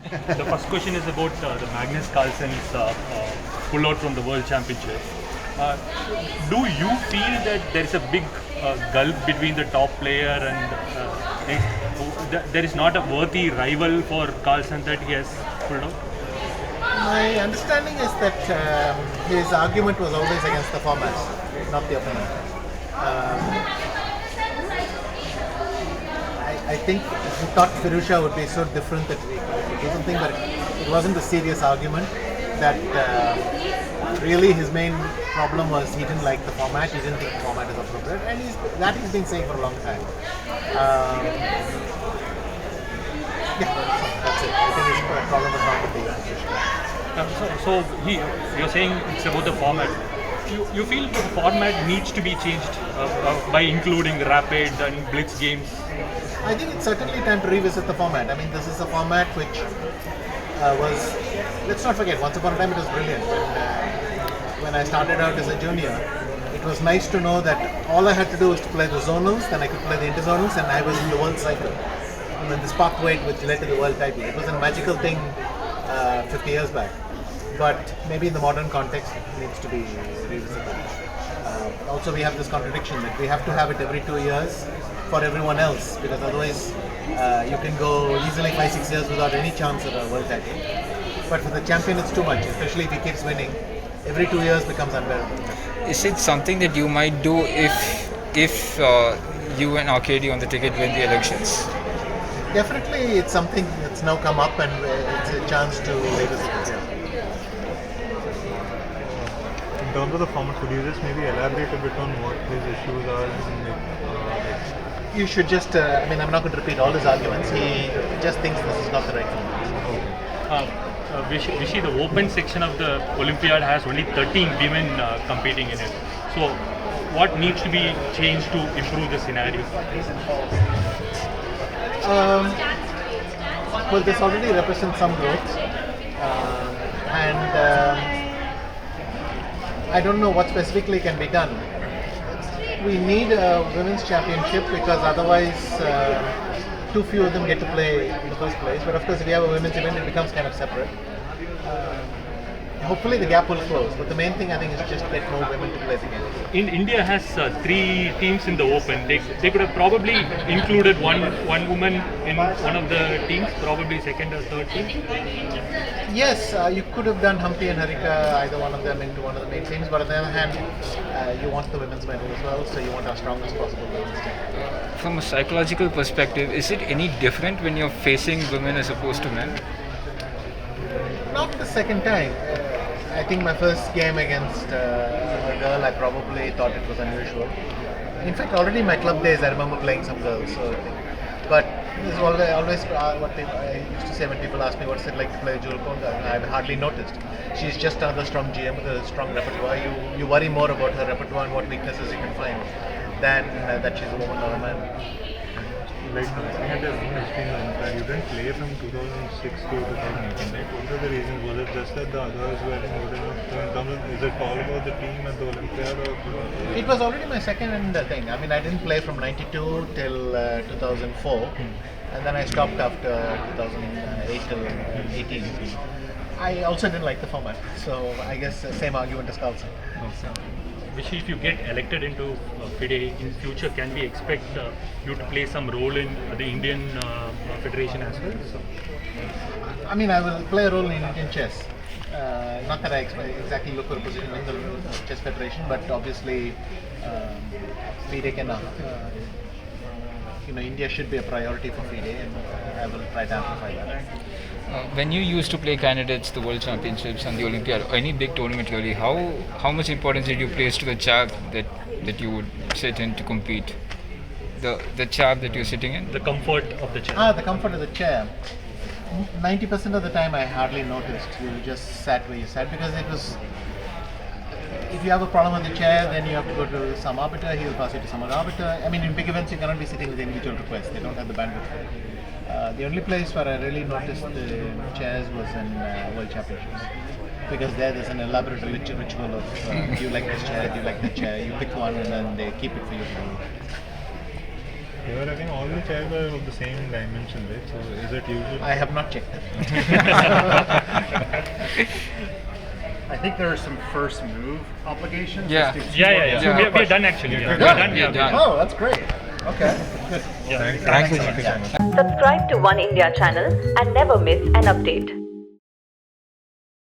The first question is about the Magnus Carlsen's pullout from the World Championship. Uh, do you feel that there is a big gulf between the top player and there is not a worthy rival for Carlsen that he has pulled out? My understanding is that his argument was always against the formats, not the opponent. I think he thought Firusha would be so different that we could do something, but it wasn't a serious argument. That really his main problem was he didn't like the format, he didn't think the format is appropriate, and he's been saying for a long time. Yeah, that's it. I think his problem was not with the You're saying it's about the format. You feel the format needs to be changed by including rapid and blitz games? I think it's certainly time to revisit the format. I mean, this is a format which was, let's not forget, once upon a time it was brilliant. When I started out as a junior, it was nice to know that all I had to do was to play the zonals, then I could play the interzonals, and I was in the world cycle. And then the spark weight which led to the world title. It was a magical thing 50 years back. But maybe in the modern context it needs to be revisited. Also we have this contradiction that we have to have it every 2 years for everyone else, because otherwise you can go easily 5-6 years without any chance of a world title. But for the champion it's too much, especially if he keeps winning. Every 2 years becomes unbearable. Is it something that you might do if you and Arcady on the ticket win the elections? Definitely it's something that's now come up and it's a chance to revisit it. In terms of the format, could you just maybe elaborate a bit on what his issues are? You should just, I'm not going to repeat all his arguments. He just thinks this is not the right format. Vishy, the open section of the Olympiad has only 13 women competing in it. So, what needs to be changed to improve the scenario? Well, this already represents some growth, I don't know what specifically can be done. We need a women's championship because otherwise too few of them get to play in the first place. But of course, if you have a women's event, it becomes kind of separate. Hopefully the gap will close, but the main thing I think is just get more women to play the game. India has 3 teams in the Open. They could have probably included one woman in one of the teams, probably second or third team. Yes, you could have done Humpty and Harika, either one of them into one of the main teams, but on the other hand, you want the women's medal as well, so you want our strongest possible women's team. From a psychological perspective, is it any different when you're facing women as opposed to men? Not the second time. I think my first game against a girl, I probably thought it was unusual. In fact, already in my club days, I remember playing some girls. But this is always what I used to say when people ask me what's it like to play Jewel Konga. I've hardly noticed. She's just another strong GM with a strong repertoire. You worry more about her repertoire and what weaknesses you can find than that she's a woman or a man. Like looking at your own history in the Olympiad, you didn't play from 2006 to 2018, right? What were the reasons? Was it just that the others weren't good enough? So in terms of, is it all about the team at the Olympiad? Or? It was already my second thing. I didn't play from 92 till 2004, and then I stopped after 2008 till 18. I also didn't like the format, so I guess same argument as Carlsen. Vishy, if you get elected into FIDE in future, can we expect you to play some role in the Indian Federation as well? So. I will play a role in Indian chess. Not that I exactly look for a position in the chess federation, but obviously FIDE can. India should be a priority for FIDE, and I will try to amplify that. When you used to play candidates, the World Championships and the Olympiad, or any big tournament really, how much importance did you place to the chair that you would sit in to compete? The chair that you're sitting in? The comfort of the chair. The comfort of the chair. 90% of the time I hardly noticed. You just sat where you sat because it was. If you have a problem with the chair, then you have to go to some arbiter, he will pass you to some other arbiter. In big events you cannot be sitting with individual requests, they don't have the bandwidth for it. The only place where I really noticed the chairs was in World Championships. Because there's an elaborate ritual of do you like this chair, do you like that chair, you pick one and then they keep it for you. Here again, all the chairs are of the same dimension, right? So is it usually? I have not checked that. I think there are some first move obligations. Yeah. Let's do two Yeah, more- yeah, yeah. two more We are questions. done actually. You're We are done? done. Yeah, done. Oh, that's great. Okay. Good. Yeah. Thank you so much. Subscribe to One India channel and never miss an update.